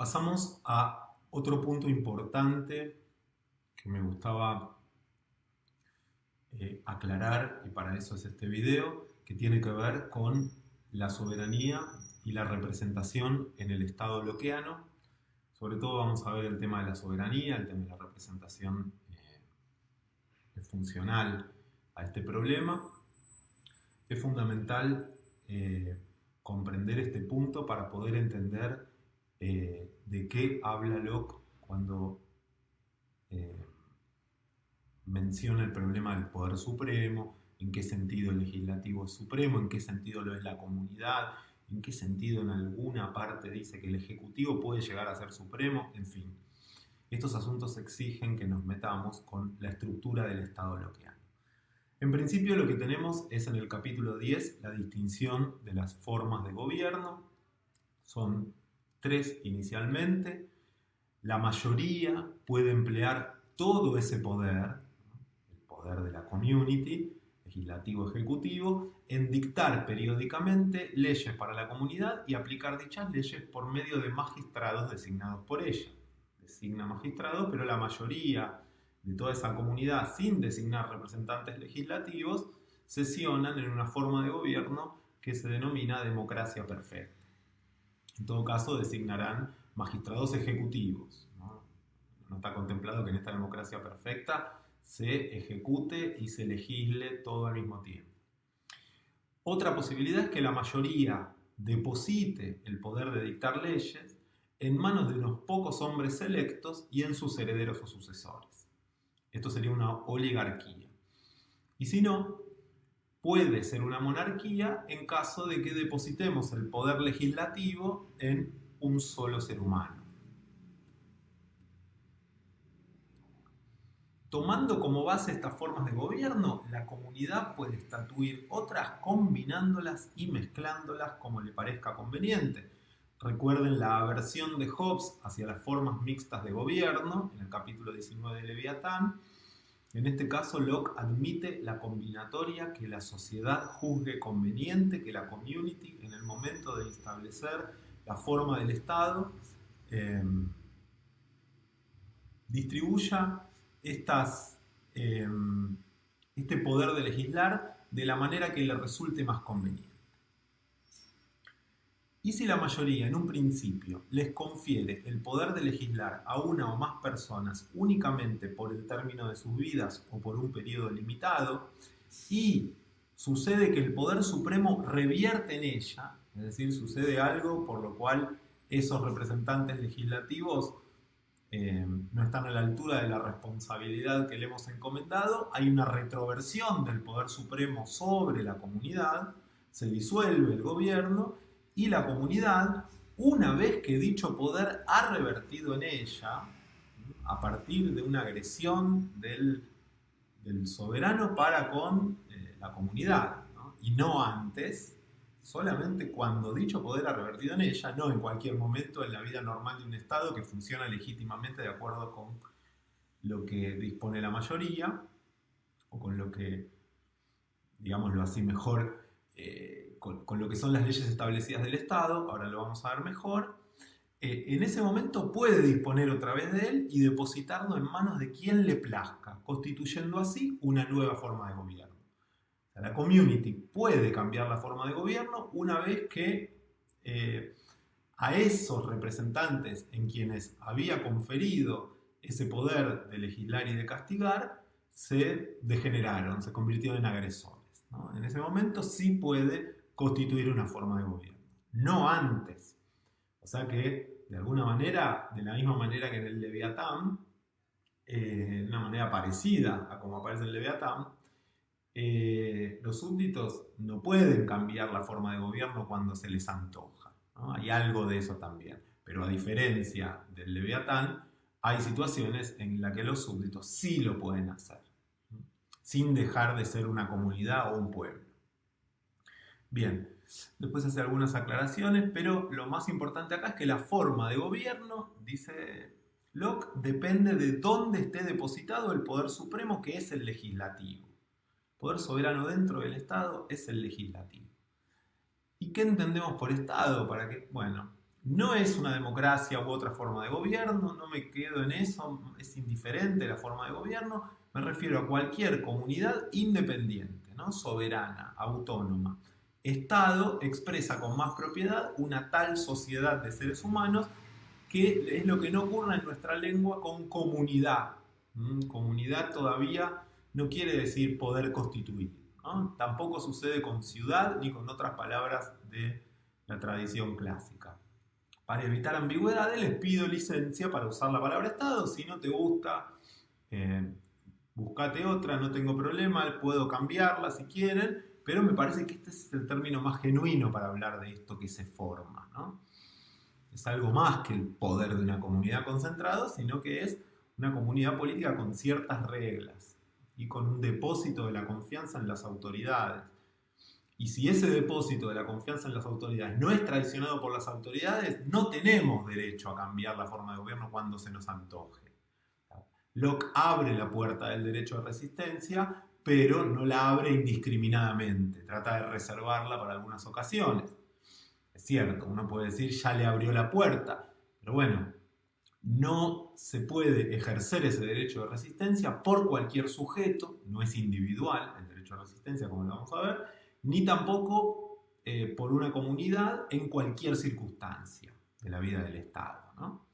Pasamos a otro punto importante que me gustaba aclarar, y para eso es este video, que tiene que ver con la soberanía y la representación en el Estado lockeano. Sobre todo vamos a ver el tema de la soberanía, el tema de la representación funcional a este problema. Es fundamental comprender este punto para poder entender de qué habla Locke cuando menciona el problema del poder supremo, en qué sentido el legislativo es supremo, en qué sentido lo es la comunidad, en qué sentido en alguna parte dice que el ejecutivo puede llegar a ser supremo, en fin. Estos asuntos exigen que nos metamos con la estructura del Estado lockeano. En principio lo que tenemos es en el capítulo 10 la distinción de las formas de gobierno. Son 3 inicialmente. La mayoría puede emplear todo ese poder, el poder de la community, legislativo, ejecutivo, en dictar periódicamente leyes para la comunidad y aplicar dichas leyes por medio de magistrados designados por ella. Designa magistrados, pero la mayoría de toda esa comunidad, sin designar representantes legislativos, sesionan en una forma de gobierno que se denomina democracia perfecta. En todo caso, designarán magistrados ejecutivos. No está contemplado que en esta democracia perfecta se ejecute y se legisle todo al mismo tiempo. Otra posibilidad es que la mayoría deposite el poder de dictar leyes en manos de unos pocos hombres selectos y en sus herederos o sucesores. Esto sería una oligarquía. Y si no, puede ser una monarquía en caso de que depositemos el poder legislativo en un solo ser humano. Tomando como base estas formas de gobierno, la comunidad puede estatuir otras combinándolas y mezclándolas como le parezca conveniente. Recuerden la aversión de Hobbes hacia las formas mixtas de gobierno, en el capítulo 19 de Leviatán. En este caso, Locke admite la combinatoria que la sociedad juzgue conveniente, que la community, en el momento de establecer la forma del Estado, distribuya este poder de legislar de la manera que le resulte más conveniente. Y si la mayoría en un principio les confiere el poder de legislar a una o más personas únicamente por el término de sus vidas o por un periodo limitado, y sucede que el poder supremo revierte en ella, es decir, sucede algo por lo cual esos representantes legislativos no están a la altura de la responsabilidad que le hemos encomendado, hay una retroversión del poder supremo sobre la comunidad, se disuelve el gobierno y la comunidad, una vez que dicho poder ha revertido en ella, a partir de una agresión del soberano para con la comunidad, ¿no? Y no antes, solamente cuando dicho poder ha revertido en ella, no en cualquier momento en la vida normal de un Estado que funciona legítimamente de acuerdo con lo que dispone la mayoría, o con lo que, digámoslo así mejor, con lo que son las leyes establecidas del Estado, ahora lo vamos a ver mejor. En ese momento puede disponer otra vez de él y depositarlo en manos de quien le plazca, constituyendo así una nueva forma de gobierno. La community puede cambiar la forma de gobierno una vez que a esos representantes en quienes había conferido ese poder de legislar y de castigar se degeneraron, se convirtieron en agresores, ¿no? En ese momento sí puede constituir una forma de gobierno, no antes. O sea que, de alguna manera, de la misma manera que en el Leviatán, de una manera parecida a como aparece en el Leviatán, los súbditos no pueden cambiar la forma de gobierno cuando se les antoja, ¿no? Hay algo de eso también, pero a diferencia del Leviatán, hay situaciones en las que los súbditos sí lo pueden hacer, ¿no? Sin dejar de ser una comunidad o un pueblo. Bien, después hace algunas aclaraciones, pero lo más importante acá es que la forma de gobierno, dice Locke, depende de dónde esté depositado el poder supremo, que es el legislativo. El poder soberano dentro del Estado es el legislativo. ¿Y qué entendemos por Estado? Bueno, No es una democracia u otra forma de gobierno, no me quedo en eso, es indiferente la forma de gobierno, me refiero a cualquier comunidad independiente, ¿no? Soberana, autónoma. Estado expresa con más propiedad una tal sociedad de seres humanos que es lo que no ocurre en nuestra lengua con comunidad. Comunidad todavía no quiere decir poder constituir, ¿no? Tampoco sucede con ciudad ni con otras palabras de la tradición clásica. Para evitar ambigüedades les pido licencia para usar la palabra Estado. Si no te gusta, buscate otra, no tengo problema, puedo cambiarla si quieren, pero me parece que este es el término más genuino para hablar de esto que se forma, ¿no? Es algo más que el poder de una comunidad concentrado, sino que es una comunidad política con ciertas reglas y con un depósito de la confianza en las autoridades. Y si ese depósito de la confianza en las autoridades no es traicionado por las autoridades, no tenemos derecho a cambiar la forma de gobierno cuando se nos antoje. Locke abre la puerta del derecho de resistencia, pero no la abre indiscriminadamente, trata de reservarla para algunas ocasiones. Es cierto, uno puede decir ya le abrió la puerta, pero bueno, no se puede ejercer ese derecho de resistencia por cualquier sujeto, no es individual el derecho de resistencia como lo vamos a ver, ni tampoco por una comunidad en cualquier circunstancia de la vida del Estado, ¿no?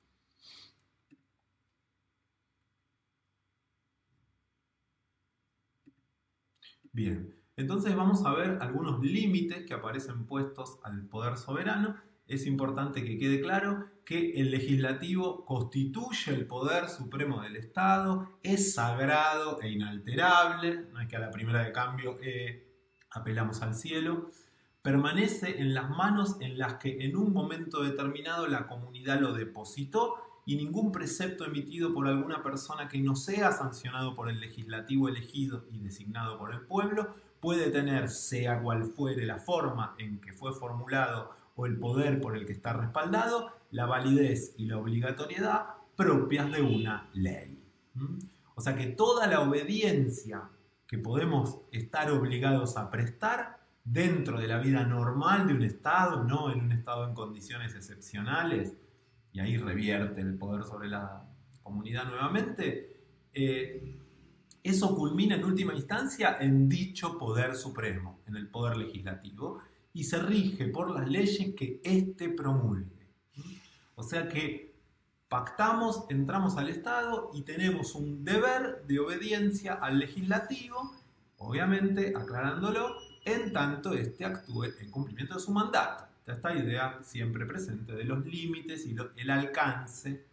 Bien, entonces vamos a ver algunos límites que aparecen puestos al poder soberano. Es importante que quede claro que el legislativo constituye el poder supremo del Estado, es sagrado e inalterable, no es que a la primera de cambio apelamos al cielo, permanece en las manos en las que en un momento determinado la comunidad lo depositó y ningún precepto emitido por alguna persona que no sea sancionado por el legislativo elegido y designado por el pueblo puede tener, sea cual fuere la forma en que fue formulado o el poder por el que está respaldado, la validez y la obligatoriedad propias de una ley. O sea que toda la obediencia que podemos estar obligados a prestar dentro de la vida normal de un Estado, no en un Estado en condiciones excepcionales, y ahí revierte el poder sobre la comunidad nuevamente, eso culmina en última instancia en dicho poder supremo, en el poder legislativo, y se rige por las leyes que éste promulgue. O sea que pactamos, entramos al Estado y tenemos un deber de obediencia al legislativo, obviamente aclarándolo, en tanto éste actúe en cumplimiento de su mandato. Esta idea siempre presente de los límites y el alcance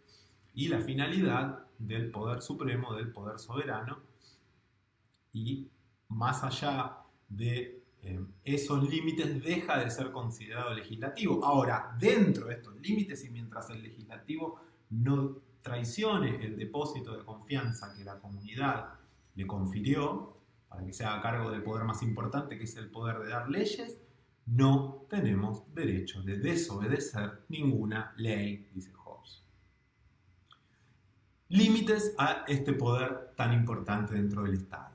y la finalidad del poder supremo, del poder soberano, y más allá de esos límites deja de ser considerado legislativo. Ahora, dentro de estos límites y mientras el legislativo no traicione el depósito de confianza que la comunidad le confirió para que se haga cargo del poder más importante, que es el poder de dar leyes, no tenemos derecho de desobedecer ninguna ley, dice Hobbes. Límites a este poder tan importante dentro del Estado.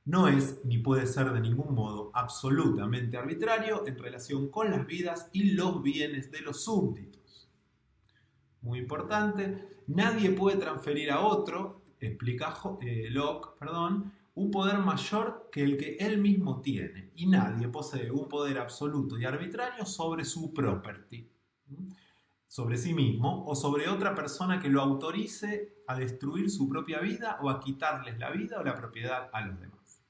No es ni puede ser de ningún modo absolutamente arbitrario en relación con las vidas y los bienes de los súbditos. Muy importante, nadie puede transferir a otro, explica Locke, un poder mayor que el que él mismo tiene, y nadie posee un poder absoluto y arbitrario sobre su property, sobre sí mismo o sobre otra persona que lo autorice a destruir su propia vida o a quitarles la vida o la propiedad a los demás.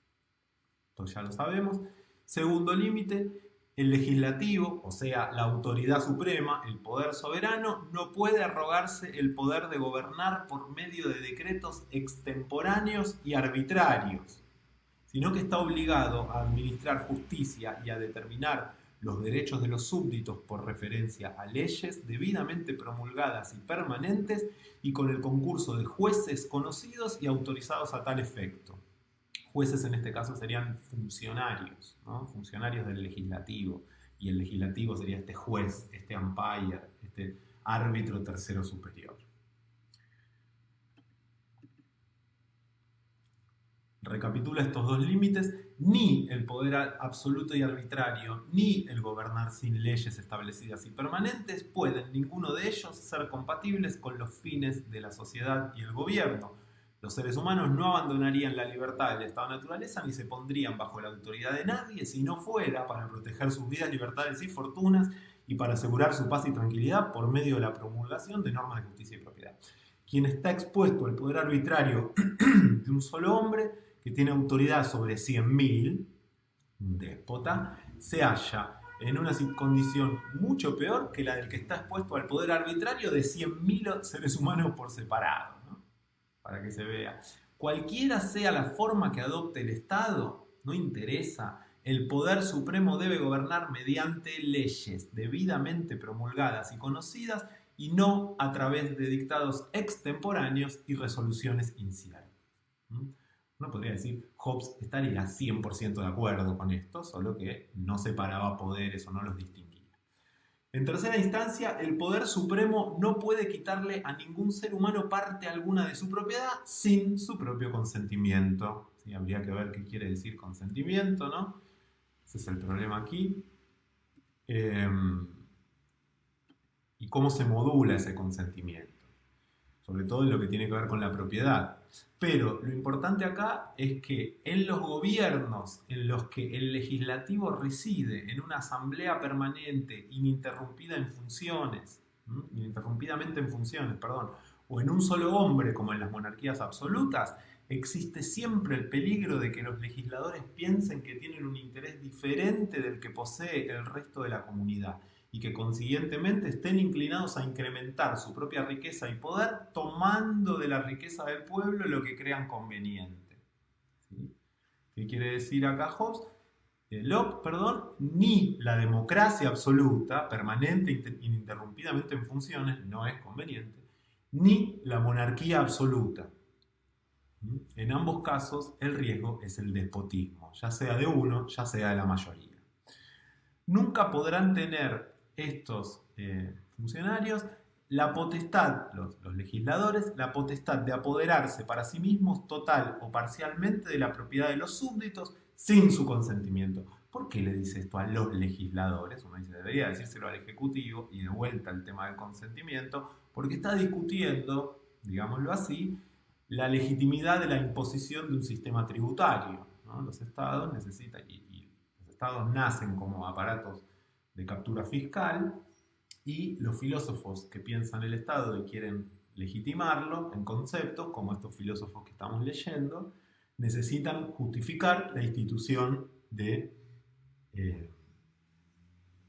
Esto ya lo sabemos. Segundo límite, el legislativo, o sea, la autoridad suprema, el poder soberano, no puede arrogarse el poder de gobernar por medio de decretos extemporáneos y arbitrarios, sino que está obligado a administrar justicia y a determinar los derechos de los súbditos por referencia a leyes debidamente promulgadas y permanentes y con el concurso de jueces conocidos y autorizados a tal efecto. Jueces en este caso serían funcionarios, ¿no? Funcionarios del legislativo, y el legislativo sería este juez, este umpire, este árbitro tercero superior. Recapitula estos dos límites: ni el poder absoluto y arbitrario, ni el gobernar sin leyes establecidas y permanentes pueden ninguno de ellos ser compatibles con los fines de la sociedad y el gobierno. Los seres humanos no abandonarían la libertad del estado de naturaleza ni se pondrían bajo la autoridad de nadie si no fuera para proteger sus vidas, libertades y fortunas y para asegurar su paz y tranquilidad por medio de la promulgación de normas de justicia y propiedad. Quien está expuesto al poder arbitrario de un solo hombre que tiene autoridad sobre 100.000, un déspota, se halla en una condición mucho peor que la del que está expuesto al poder arbitrario de 100.000 seres humanos por separado, ¿no? Para que se vea. Cualquiera sea la forma que adopte el Estado, no interesa. El poder supremo debe gobernar mediante leyes debidamente promulgadas y conocidas y no a través de dictados extemporáneos y resoluciones inciertas. Uno podría decir, Hobbes estaría 100% de acuerdo con esto, solo que no separaba poderes o no los distinguía. En tercera instancia, el poder supremo no puede quitarle a ningún ser humano parte alguna de su propiedad sin su propio consentimiento. Sí, habría que ver qué quiere decir consentimiento, ¿no? Ese es el problema aquí. Y cómo se modula ese consentimiento, sobre todo en lo que tiene que ver con la propiedad. Pero lo importante acá es que en los gobiernos en los que el legislativo reside en una asamblea permanente ininterrumpidamente en funciones, o en un solo hombre como en las monarquías absolutas, existe siempre el peligro de que los legisladores piensen que tienen un interés diferente del que posee el resto de la comunidad y que consiguientemente estén inclinados a incrementar su propia riqueza y poder tomando de la riqueza del pueblo lo que crean conveniente. ¿Sí? ¿Qué quiere decir acá Hobbes? Locke, ni la democracia absoluta, permanente e ininterrumpidamente en funciones, no es conveniente, ni la monarquía absoluta. En ambos casos el riesgo es el despotismo, ya sea de uno, ya sea de la mayoría. Nunca podrán tener estos funcionarios la potestad, los legisladores, la potestad de apoderarse para sí mismos total o parcialmente de la propiedad de los súbditos sin su consentimiento. ¿Por qué le dice esto a los legisladores? Uno dice, debería decírselo al Ejecutivo, y de vuelta el tema del consentimiento, porque está discutiendo, digámoslo así, la legitimidad de la imposición de un sistema tributario, ¿no? Los estados necesitan, y los estados nacen como aparatos de captura fiscal, y los filósofos que piensan el Estado y quieren legitimarlo en conceptos, como estos filósofos que estamos leyendo, necesitan justificar la institución de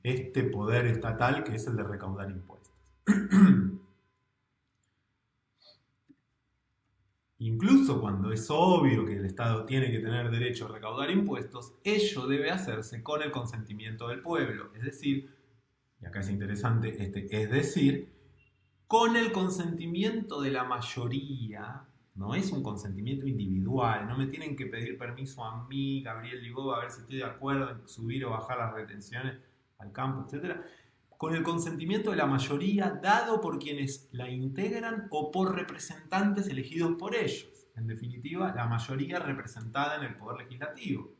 este poder estatal que es el de recaudar impuestos. Incluso cuando es obvio que el Estado tiene que tener derecho a recaudar impuestos, ello debe hacerse con el consentimiento del pueblo, es decir, y acá es interesante es decir, con el consentimiento de la mayoría. No es un consentimiento individual, no me tienen que pedir permiso a mí, Gabriel Ligó, a ver si estoy de acuerdo en subir o bajar las retenciones al campo, etc. Con el consentimiento de la mayoría dado por quienes la integran o por representantes elegidos por ellos. En definitiva, la mayoría representada en el poder legislativo.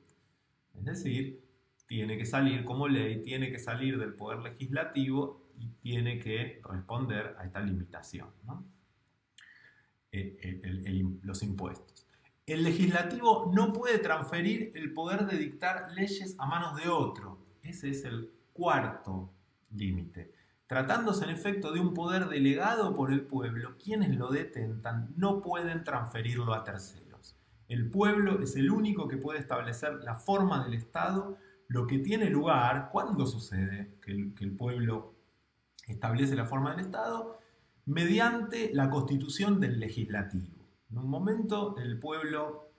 Es decir, tiene que salir como ley, tiene que salir del poder legislativo y tiene que responder a esta limitación, ¿no? Los impuestos. El legislativo no puede transferir el poder de dictar leyes a manos de otro. Ese es el cuarto límite. Tratándose en efecto de un poder delegado por el pueblo, quienes lo detentan no pueden transferirlo a terceros. El pueblo es el único que puede establecer la forma del Estado. Lo que tiene lugar, ¿cuándo sucede que el pueblo establece la forma del Estado? Mediante la constitución del legislativo. En un momento el pueblo,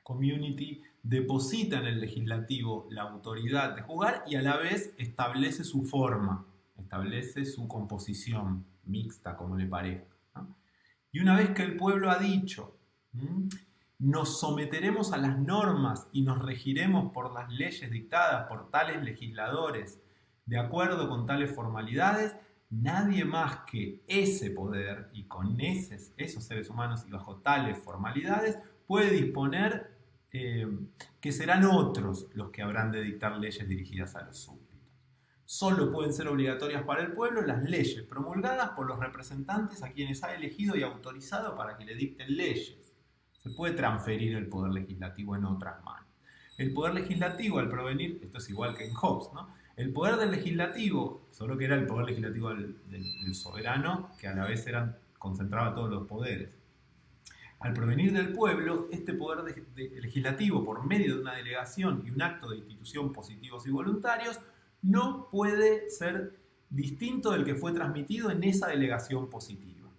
community, deposita en el legislativo la autoridad de jugar y a la vez establece su forma, establece su composición mixta, como le parezca, ¿no? Y una vez que el pueblo ha dicho, nos someteremos a las normas y nos regiremos por las leyes dictadas por tales legisladores, de acuerdo con tales formalidades, nadie más que ese poder y con esos seres humanos y bajo tales formalidades puede disponer que serán otros los que habrán de dictar leyes dirigidas a los súbditos. Solo pueden ser obligatorias para el pueblo las leyes promulgadas por los representantes a quienes ha elegido y autorizado para que le dicten leyes. Se puede transferir el poder legislativo en otras manos. El poder legislativo, al provenir, esto es igual que en Hobbes, ¿no? El poder del legislativo, solo que era el poder legislativo del soberano, que a la vez concentraba todos los poderes. Al provenir del pueblo, este poder legislativo, por medio de una delegación y un acto de institución positivos y voluntarios, no puede ser distinto del que fue transmitido en esa delegación positiva.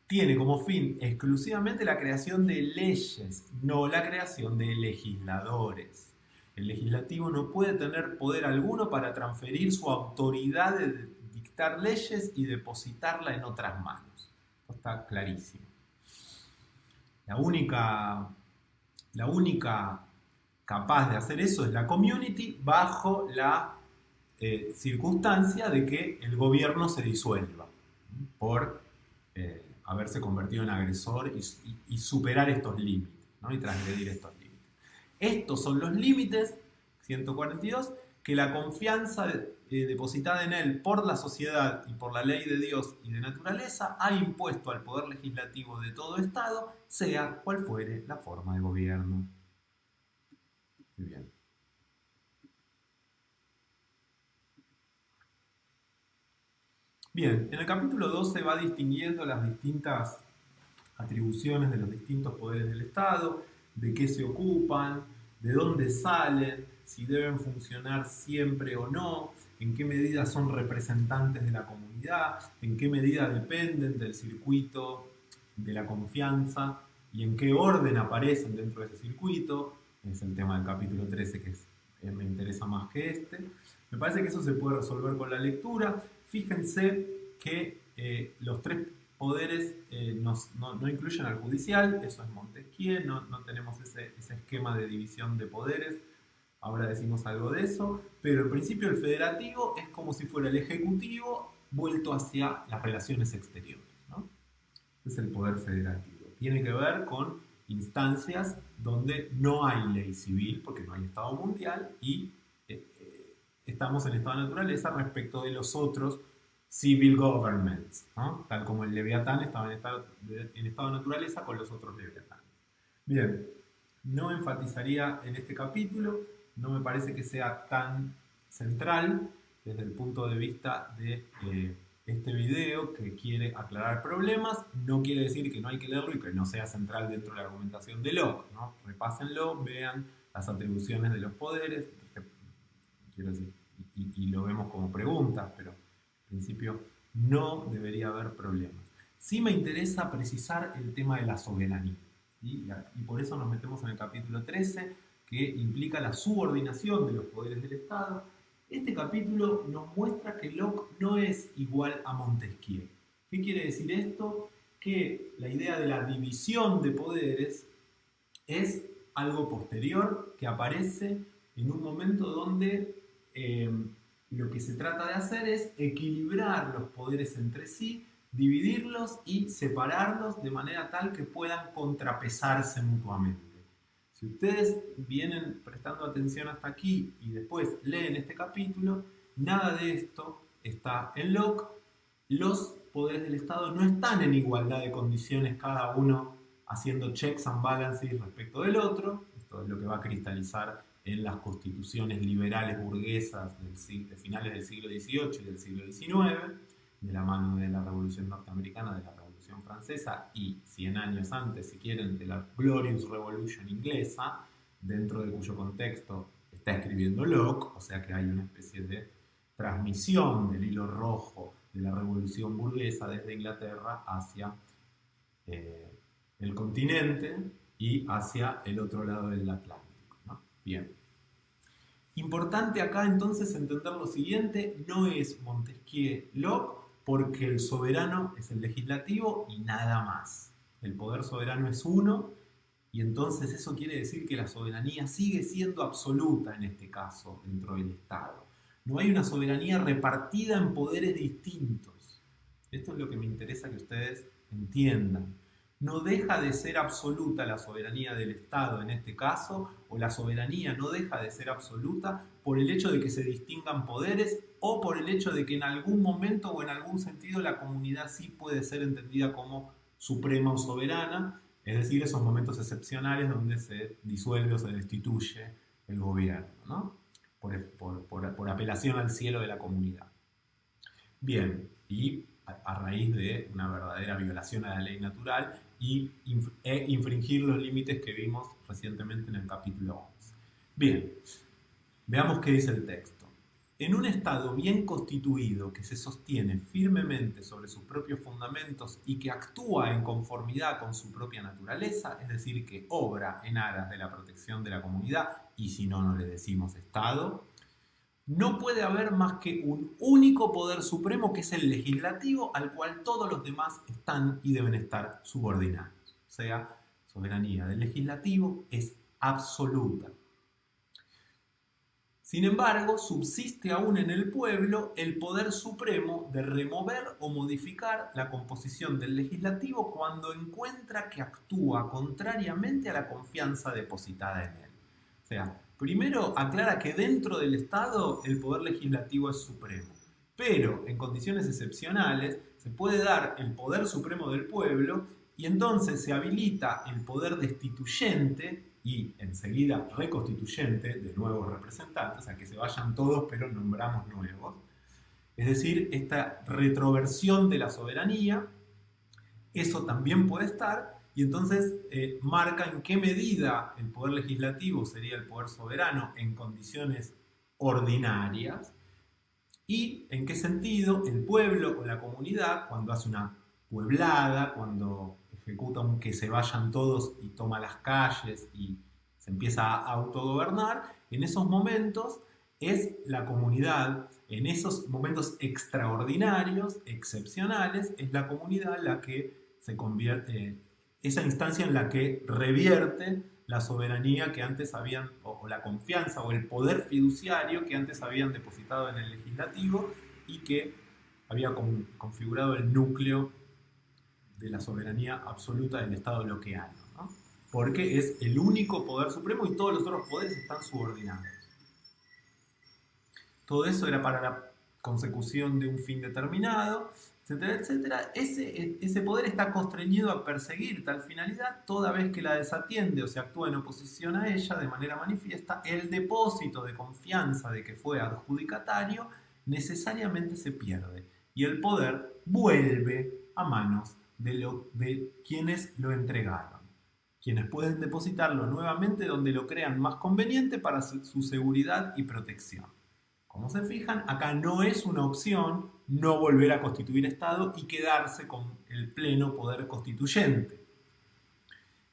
Tiene como fin exclusivamente la creación de leyes, no la creación de legisladores. El legislativo no puede tener poder alguno para transferir su autoridad de dictar leyes y depositarla en otras manos. Esto está clarísimo. La única capaz de hacer eso es la community bajo la circunstancia de que el gobierno se disuelva por haberse convertido en agresor y superar estos límites, ¿no? Y transgredir estos límites. Estos son los límites, 142, que la confianza depositada en él por la sociedad y por la ley de Dios y de naturaleza ha impuesto al poder legislativo de todo Estado, sea cual fuere la forma de gobierno. Muy bien. Bien, en el capítulo 2 se va distinguiendo las distintas atribuciones de los distintos poderes del Estado, de qué se ocupan, de dónde salen, si deben funcionar siempre o no, en qué medida son representantes de la comunidad, en qué medida dependen del circuito de la confianza y en qué orden aparecen dentro de ese circuito. Es el tema del capítulo 13 que me interesa más que este. Me parece que eso se puede resolver con la lectura. Fíjense que los tres poderes no incluyen al judicial, eso es Montesquieu, no tenemos ese esquema de división de poderes, ahora decimos algo de eso, pero en principio el federativo es como si fuera el ejecutivo vuelto hacia las relaciones exteriores, ¿no? Es el poder federativo. Tiene que ver con instancias donde no hay ley civil, porque no hay Estado mundial, y estamos en estado de naturaleza respecto de los otros civil governments, ¿no? Tal como el Leviatán estaba en estado de naturaleza con los otros Leviatanes. Bien, no enfatizaría en este capítulo, no me parece que sea tan central desde el punto de vista de este video que quiere aclarar problemas. No quiere decir que no hay que leerlo y que no sea central dentro de la argumentación de Locke, ¿no? Repásenlo, vean las atribuciones de los poderes, quiero decir, y lo vemos como preguntas, pero en principio no debería haber problemas. Sí me interesa precisar el tema de la soberanía, ¿sí? Y por eso nos metemos en el capítulo 13, que implica la subordinación de los poderes del Estado. Este capítulo nos muestra que Locke no es igual a Montesquieu. ¿Qué quiere decir esto? Que la idea de la división de poderes es algo posterior que aparece en un momento donde lo que se trata de hacer es equilibrar los poderes entre sí, dividirlos y separarlos de manera tal que puedan contrapesarse mutuamente. Si ustedes vienen prestando atención hasta aquí y después leen este capítulo, nada de esto está en Locke. Los poderes del Estado no están en igualdad de condiciones, cada uno haciendo checks and balances respecto del otro. Esto es lo que va a cristalizar en las constituciones liberales burguesas de finales del siglo XVIII y del siglo XIX, de la mano de la Revolución Norteamericana, de la Revolución Francesa y 100 años antes, si quieren, de la Glorious Revolution inglesa, dentro de cuyo contexto está escribiendo Locke, o sea que hay una especie de transmisión del hilo rojo de la Revolución burguesa desde Inglaterra hacia el continente y hacia el otro lado del Atlántico, ¿no? Bien. Importante acá entonces entender lo siguiente, no es Montesquieu-Locke porque el soberano es el legislativo y nada más. El poder soberano es uno y entonces eso quiere decir que la soberanía sigue siendo absoluta en este caso dentro del Estado. No hay una soberanía repartida en poderes distintos. Esto es lo que me interesa que ustedes entiendan. no deja de ser absoluta la soberanía del Estado en este caso, o la soberanía no deja de ser absoluta por el hecho de que se distingan poderes o por el hecho de que en algún momento o en algún sentido la comunidad sí puede ser entendida como suprema o soberana, es decir, esos momentos excepcionales donde se disuelve o se destituye el gobierno, ¿no? Por apelación al cielo de la comunidad. Bien, y a raíz de una verdadera violación a la ley natural e infringir los límites que vimos recientemente en el capítulo 11. Bien, veamos qué dice el texto. En un Estado bien constituido que se sostiene firmemente sobre sus propios fundamentos y que actúa en conformidad con su propia naturaleza, es decir, que obra en aras de la protección de la comunidad, y si no, no le decimos Estado, no puede haber más que un único poder supremo, que es el legislativo, al cual todos los demás están y deben estar subordinados. O sea, soberanía del legislativo es absoluta. Sin embargo, subsiste aún en el pueblo el poder supremo de remover o modificar la composición del legislativo cuando encuentra que actúa contrariamente a la confianza depositada en él. O sea, primero aclara que dentro del Estado el poder legislativo es supremo, pero en condiciones excepcionales se puede dar el poder supremo del pueblo y entonces se habilita el poder destituyente y enseguida reconstituyente de nuevos representantes, o sea, que se vayan todos pero nombramos nuevos. Es decir, esta retroversión de la soberanía, eso también puede estar, y entonces marca en qué medida el poder legislativo sería el poder soberano en condiciones ordinarias y en qué sentido el pueblo o la comunidad, cuando hace una pueblada, cuando ejecuta un que se vayan todos y toma las calles y se empieza a autogobernar, en esos momentos es la comunidad, en esos momentos extraordinarios, excepcionales, es la comunidad la que se convierte, esa instancia en la que revierte la soberanía que antes habían, o la confianza o el poder fiduciario que antes habían depositado en el legislativo y que había configurado el núcleo de la soberanía absoluta del Estado bloqueano, ¿no? Porque es el único poder supremo y todos los otros poderes están subordinados. Todo eso era para la consecución de un fin determinado, etcétera, etcétera. Ese poder está constreñido a perseguir tal finalidad toda vez que la desatiende o se actúa en oposición a ella de manera manifiesta. El depósito de confianza de que fue adjudicatario necesariamente se pierde y el poder vuelve a manos de quienes lo entregaron, quienes pueden depositarlo nuevamente donde lo crean más conveniente para su seguridad y protección. Como se fijan, acá no es una opción no volver a constituir Estado y quedarse con el pleno poder constituyente.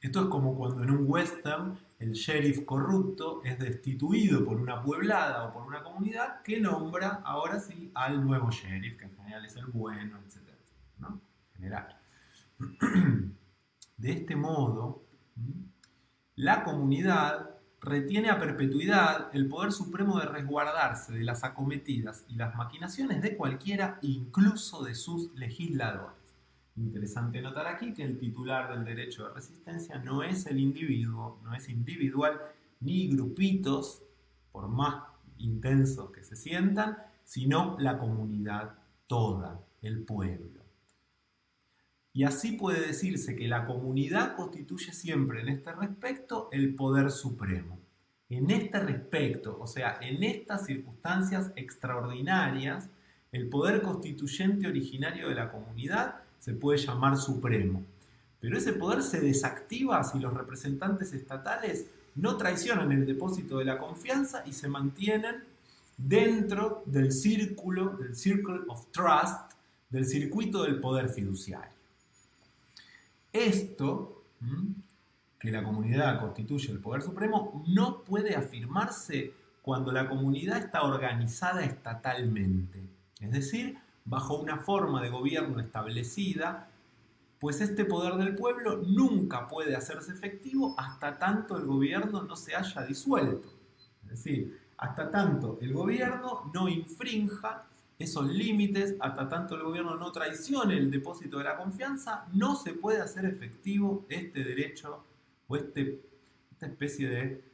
Esto es como cuando en un western el sheriff corrupto es destituido por una pueblada o por una comunidad que nombra ahora sí al nuevo sheriff, que en general es el bueno, etcétera, ¿no? En general. De este modo, la comunidad retiene a perpetuidad el poder supremo de resguardarse de las acometidas y las maquinaciones de cualquiera, incluso de sus legisladores. Interesante notar aquí que el titular del derecho de resistencia no es el individuo, no es individual, ni grupitos, por más intensos que se sientan, sino la comunidad toda, el pueblo. Y así puede decirse que la comunidad constituye siempre en este respecto el poder supremo. En este respecto, o sea, en estas circunstancias extraordinarias, el poder constituyente originario de la comunidad se puede llamar supremo. Pero ese poder se desactiva si los representantes estatales no traicionan el depósito de la confianza y se mantienen dentro del círculo, del circle of trust, del circuito del poder fiduciario. Esto, que la comunidad constituye el poder supremo, no puede afirmarse cuando la comunidad está organizada estatalmente, es decir, bajo una forma de gobierno establecida, pues este poder del pueblo nunca puede hacerse efectivo hasta tanto el gobierno no se haya disuelto. Es decir, hasta tanto el gobierno no infrinja esos límites, hasta tanto el gobierno no traicione el depósito de la confianza, no se puede hacer efectivo este derecho o esta especie de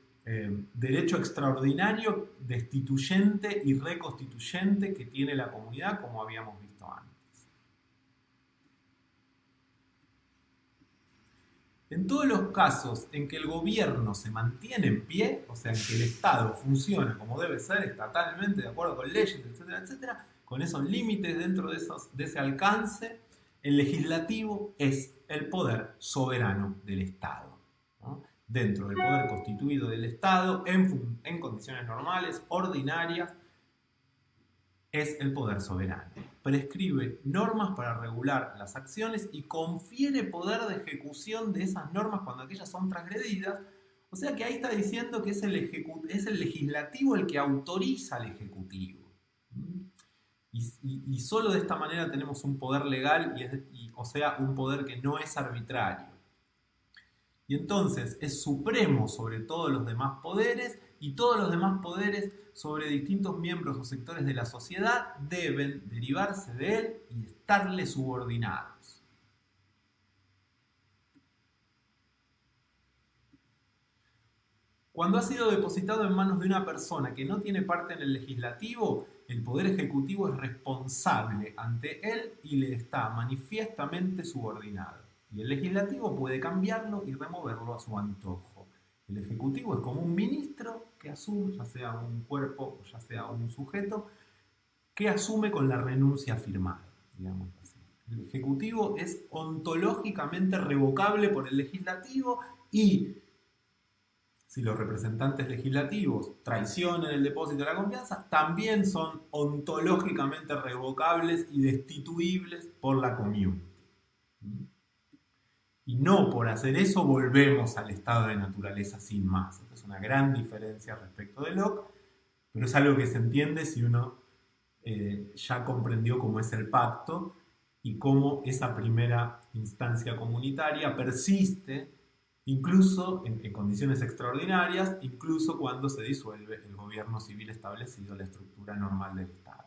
derecho extraordinario, destituyente y reconstituyente que tiene la comunidad, como habíamos visto antes. En todos los casos en que el gobierno se mantiene en pie, o sea, en que el Estado funciona como debe ser, estatalmente, de acuerdo con leyes, etcétera, etcétera, con esos límites dentro de ese alcance, el legislativo es el poder soberano del Estado, ¿no? Dentro del poder constituido del Estado, en condiciones normales, ordinarias, es el poder soberano. Prescribe normas para regular las acciones y confiere poder de ejecución de esas normas cuando aquellas son transgredidas. O sea que ahí está diciendo que es el legislativo el que autoriza al ejecutivo. Y solo de esta manera tenemos un poder legal, o sea, un poder que no es arbitrario. Y entonces es supremo sobre todos los demás poderes, y todos los demás poderes sobre distintos miembros o sectores de la sociedad deben derivarse de él y estarle subordinados. Cuando ha sido depositado en manos de una persona que no tiene parte en el legislativo, el Poder Ejecutivo es responsable ante él y le está manifiestamente subordinado. Y el legislativo puede cambiarlo y removerlo a su antojo. El Ejecutivo es como un ministro que asume, ya sea un cuerpo o ya sea un sujeto, que asume con la renuncia firmada, digamos así. El Ejecutivo es ontológicamente revocable por el Legislativo y si los representantes legislativos traicionan el depósito de la confianza, también son ontológicamente revocables y destituibles por la community. Y no por hacer eso volvemos al estado de naturaleza sin más. Esta es una gran diferencia respecto de Locke, pero es algo que se entiende si uno ya comprendió cómo es el pacto y cómo esa primera instancia comunitaria persiste incluso en condiciones extraordinarias, incluso cuando se disuelve el gobierno civil establecido, la estructura normal del Estado.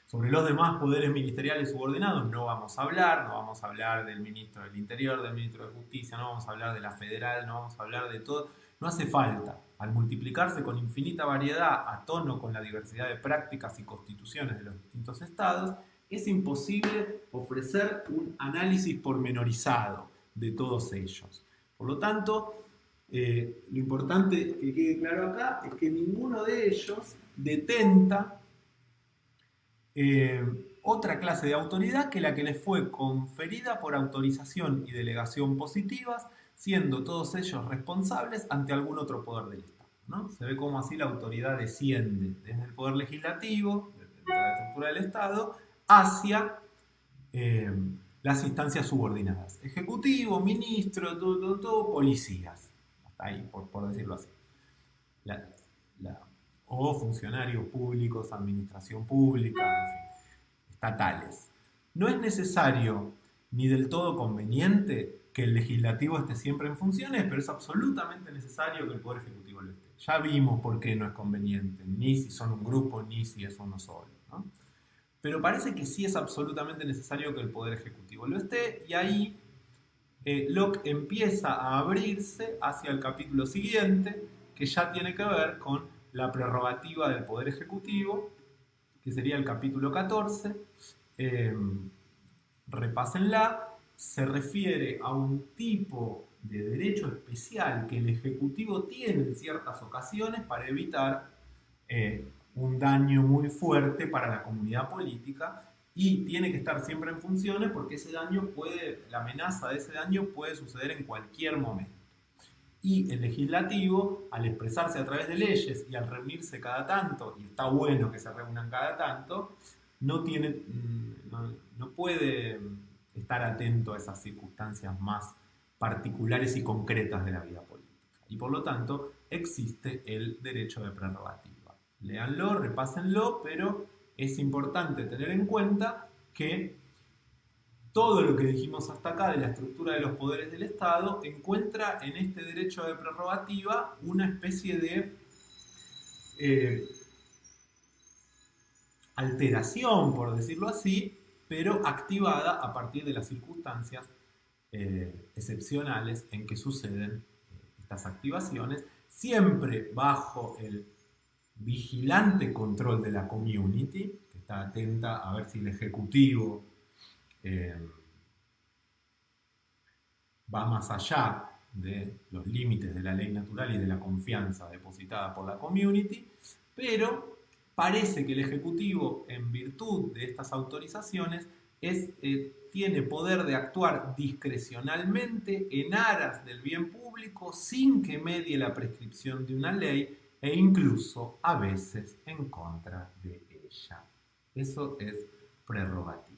Sobre los demás poderes ministeriales subordinados no vamos a hablar del ministro del Interior, del ministro de Justicia, no vamos a hablar de la federal, no vamos a hablar de todo, no hace falta. Al multiplicarse con infinita variedad a tono con la diversidad de prácticas y constituciones de los distintos estados, es imposible ofrecer un análisis pormenorizado de todos ellos. Por lo tanto, lo importante que quede claro acá es que ninguno de ellos detenta otra clase de autoridad que la que les fue conferida por autorización y delegación positivas, siendo todos ellos responsables ante algún otro poder del Estado, ¿no? Se ve cómo así la autoridad desciende desde el poder legislativo, desde la estructura del Estado, hacia las instancias subordinadas. Ejecutivo, ministro, policías. Hasta ahí, por decirlo así. O funcionarios públicos, administración pública, en fin, estatales. No es necesario ni del todo conveniente que el legislativo esté siempre en funciones, pero es absolutamente necesario que el Poder Ejecutivo lo esté. Ya vimos por qué no es conveniente, ni si son un grupo, ni si es uno solo, ¿no? Pero parece que sí es absolutamente necesario que el Poder Ejecutivo lo esté, y ahí Locke empieza a abrirse hacia el capítulo siguiente, que ya tiene que ver con la prerrogativa del Poder Ejecutivo, que sería el capítulo 14. Repásenla. Se refiere a un tipo de derecho especial que el Ejecutivo tiene en ciertas ocasiones para evitar un daño muy fuerte para la comunidad política, y tiene que estar siempre en funciones porque la amenaza de ese daño puede suceder en cualquier momento. Y el legislativo, al expresarse a través de leyes y al reunirse cada tanto, y está bueno que se reúnan cada tanto, no puede estar atento a esas circunstancias más particulares y concretas de la vida política. Y por lo tanto existe el derecho de prerrogativa. Léanlo, repásenlo, pero es importante tener en cuenta que todo lo que dijimos hasta acá de la estructura de los poderes del Estado encuentra en este derecho de prerrogativa una especie de alteración, por decirlo así, pero activada a partir de las circunstancias excepcionales en que suceden estas activaciones, siempre bajo el vigilante control de la community, que está atenta a ver si el ejecutivo va más allá de los límites de la ley natural y de la confianza depositada por la community, pero parece que el Ejecutivo, en virtud de estas autorizaciones, tiene poder de actuar discrecionalmente en aras del bien público sin que medie la prescripción de una ley e incluso a veces en contra de ella. Eso es prerrogativa.